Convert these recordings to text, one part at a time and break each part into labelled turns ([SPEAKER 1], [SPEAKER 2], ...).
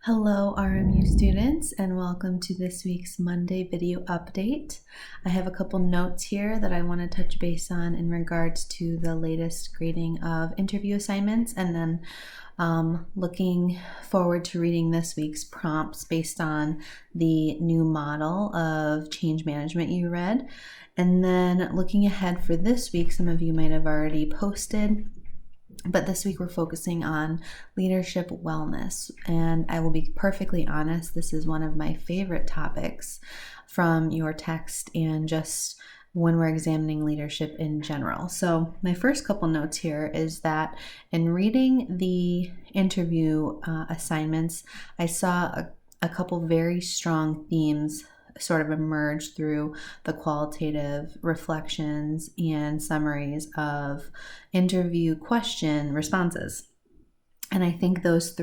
[SPEAKER 1] Hello, RMU students, and welcome to this week's Monday video update. I have a couple notes here that I want to touch base on in regards to the latest grading of interview assignments, and then looking forward to reading this week's prompts based on the new model of change management you read. And then looking ahead for this week, some of you might have already posted, but this week we're focusing on leadership wellness. And I will be perfectly honest, this is one of my favorite topics from your text and just when we're examining leadership in general. So my first couple notes here is that in reading the interview assignments, I saw a couple very strong themes sort of emerge through the qualitative reflections and summaries of interview question responses. And I think those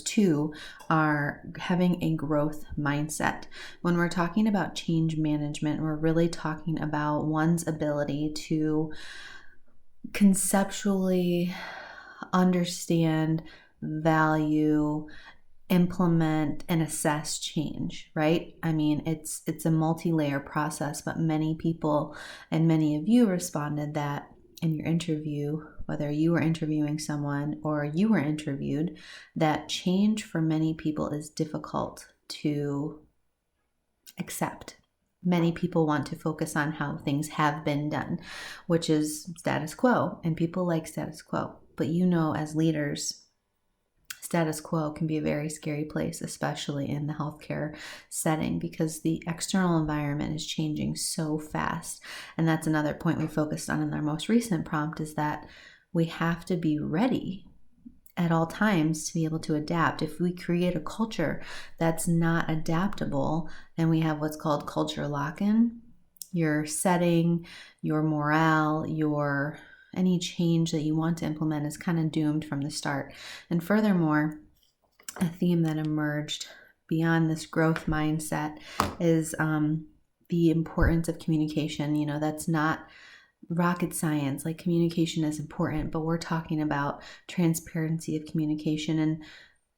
[SPEAKER 1] two are having a growth mindset. When we're talking about change management, we're really talking about one's ability to conceptually understand, value, implement, and assess change, right? I mean, it's a multi-layer process, but many people and many of you responded that in your interview, whether you were interviewing someone or you were interviewed, that change for many people is difficult to accept. Many people want to focus on how things have been done, which is status quo, and people like status quo. But you know, as leaders, status quo can be a very scary place, especially in the healthcare setting, because the external environment is changing so fast. And that's another point we focused on in our most recent prompt, is that we have to be ready at all times to be able to adapt. If we create a culture that's not adaptable, and we have what's called culture lock-in, your setting, your morale, any change that you want to implement is kind of doomed from the start. And furthermore, a theme that emerged beyond this growth mindset is the importance of communication. You know, that's not rocket science. Like, communication is important, but we're talking about transparency of communication and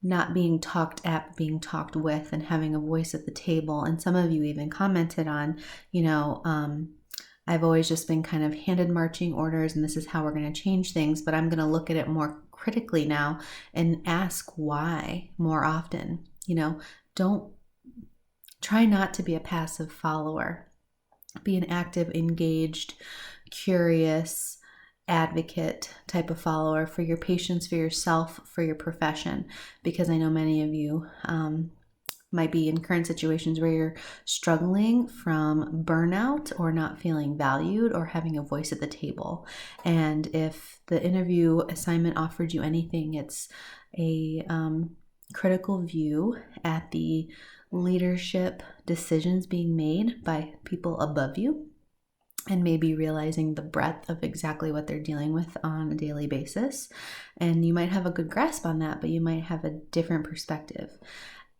[SPEAKER 1] not being talked at, but being talked with, and having a voice at the table. And some of you even commented on, I've always just been kind of handed marching orders and this is how we're going to change things, but I'm going to look at it more critically now and ask why more often. Don't try not to be a passive follower. Be an active, engaged, curious, advocate type of follower for your patients, for yourself, for your profession, because I know many of you might be in current situations where you're struggling from burnout or not feeling valued or having a voice at the table. And if the interview assignment offered you anything, it's a critical view at the leadership decisions being made by people above you, and maybe realizing the breadth of exactly what they're dealing with on a daily basis. And you might have a good grasp on that, but you might have a different perspective.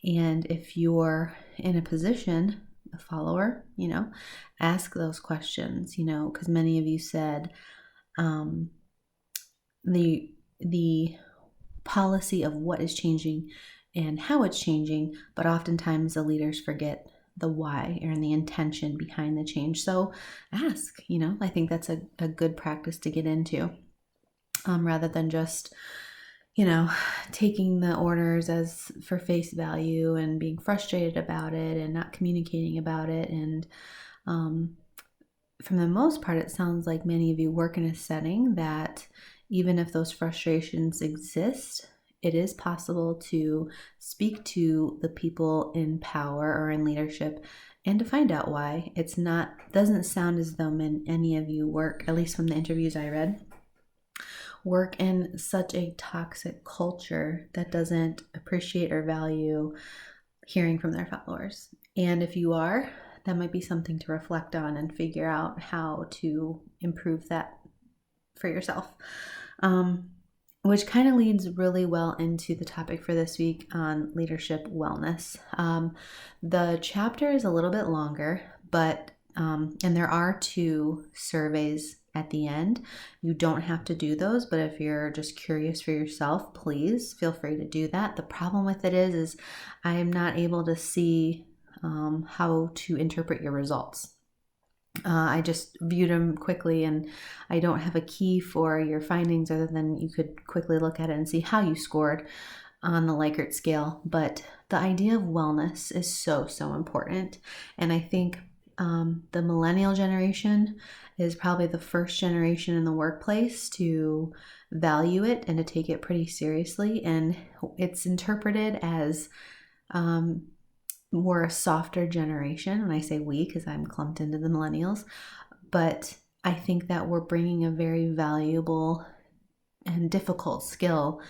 [SPEAKER 1] And if you're in a position, a follower, ask those questions, because many of you said the policy of what is changing and how it's changing, but oftentimes the leaders forget the why and the intention behind the change. So ask, I think that's a good practice to get into, rather than just taking the orders as for face value and being frustrated about it and not communicating about it. And from the most part, it sounds like many of you work in a setting that even if those frustrations exist, it is possible to speak to the people in power or in leadership and to find out why. Doesn't sound as though any of you work, at least from the interviews I read, work in such a toxic culture that doesn't appreciate or value hearing from their followers. And if you are, that might be something to reflect on and figure out how to improve that for yourself. Which kind of leads really well into the topic for this week on leadership wellness. The chapter is a little bit longer, but and there are two surveys at the end. You don't have to do those, but if you're just curious for yourself, please feel free to do that. The problem with it is I am not able to see how to interpret your results. I just viewed them quickly, and I don't have a key for your findings other than you could quickly look at it and see how you scored on the Likert scale. But the idea of wellness is so, so important. And I think the millennial generation is probably the first generation in the workplace to value it and to take it pretty seriously. And it's interpreted as we're a softer generation. When I say we, because I'm clumped into the millennials, but I think that we're bringing a very valuable and difficult skill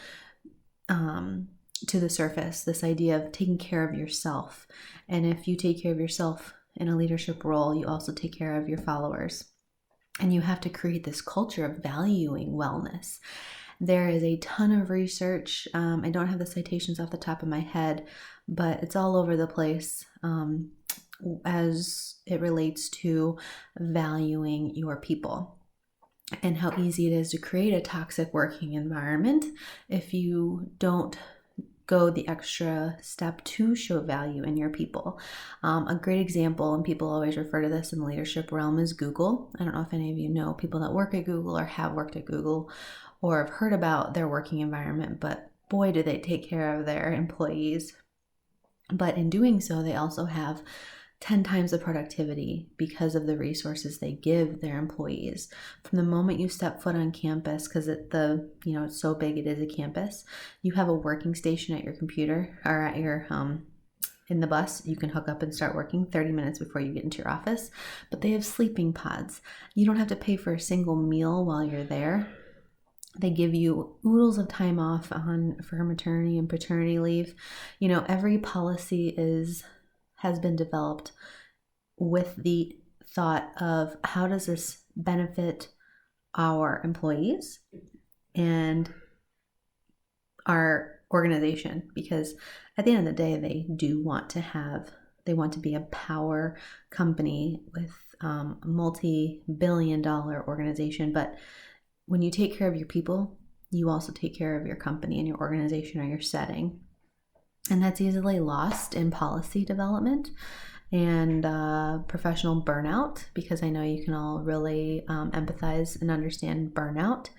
[SPEAKER 1] to the surface, this idea of taking care of yourself. And if you take care of yourself in a leadership role, you also take care of your followers. And you have to create this culture of valuing wellness. There is a ton of research. I don't have the citations off the top of my head, but it's all over the place as it relates to valuing your people and how easy it is to create a toxic working environment if you don't go the extra step to show value in your people. A great example, and people always refer to this in the leadership realm, is Google. I don't know if any of you know people that work at Google or have worked at Google or have heard about their working environment, but boy, do they take care of their employees. But in doing so, they also have 10 times the productivity because of the resources they give their employees. From the moment you step foot on campus, because it's so big, it is a campus, you have a working station at your computer or at your in the bus. You can hook up and start working 30 minutes before you get into your office. But they have sleeping pods. You don't have to pay for a single meal while you're there. They give you oodles of time off for maternity and paternity leave. Every policy has been developed with the thought of how does this benefit our employees and our organization, because at the end of the day, they want to be a power company with a multi-billion-dollar organization. But when you take care of your people, you also take care of your company and your organization or your setting. And that's easily lost in policy development and professional burnout, because I know you can all really empathize and understand burnout.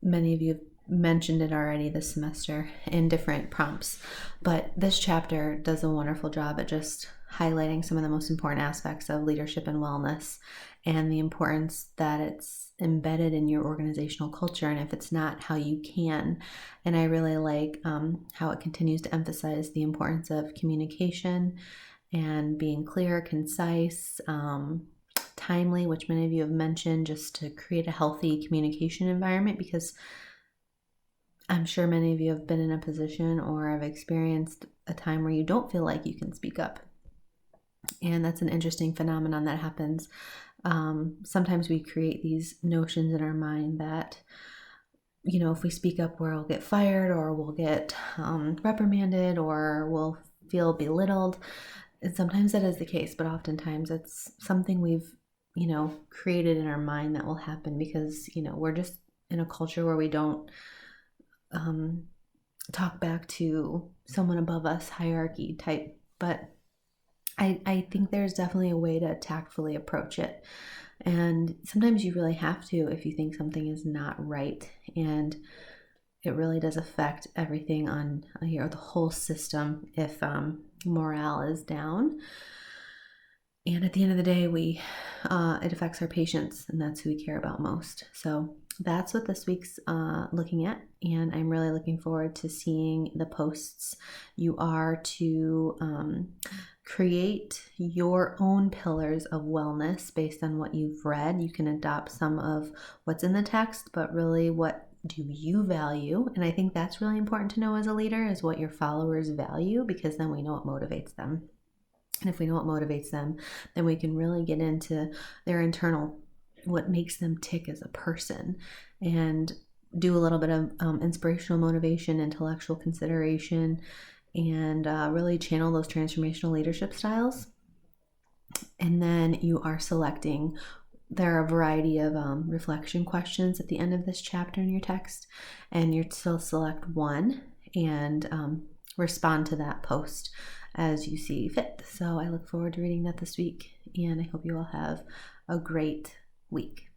[SPEAKER 1] Many of you have mentioned it already this semester in different prompts, but this chapter does a wonderful job at just highlighting some of the most important aspects of leadership and wellness and the importance that it's embedded in your organizational culture, and if it's not, how you can. And I really like how it continues to emphasize the importance of communication and being clear, concise, timely, which many of you have mentioned, just to create a healthy communication environment, because I'm sure many of you have been in a position or have experienced a time where you don't feel like you can speak up. And that's an interesting phenomenon that happens. Sometimes we create these notions in our mind that, if we speak up, we'll get fired or we'll get reprimanded or we'll feel belittled. And sometimes that is the case, but oftentimes it's something we've, created in our mind that will happen because, we're just in a culture where we don't talk back to someone above us, hierarchy type. But I think there's definitely a way to tactfully approach it. And sometimes you really have to if you think something is not right. And it really does affect everything on the whole system if morale is down. And at the end of the day, it affects our patients, and that's who we care about most. So that's what this week's looking at, and I'm really looking forward to seeing the posts. You are to create your own pillars of wellness based on what you've read. You can adopt some of what's in the text, but really, what do you value? And I think that's really important to know as a leader, is what your followers value, because then we know what motivates them. And if we know what motivates them, then we can really get into their internal, what makes them tick as a person, and do a little bit of inspirational motivation, intellectual consideration, and really channel those transformational leadership styles. And then you are selecting there are a variety of reflection questions at the end of this chapter in your text, and you're to select one and respond to that post as you see fit. So I look forward to reading that this week, and I hope you all have a great week.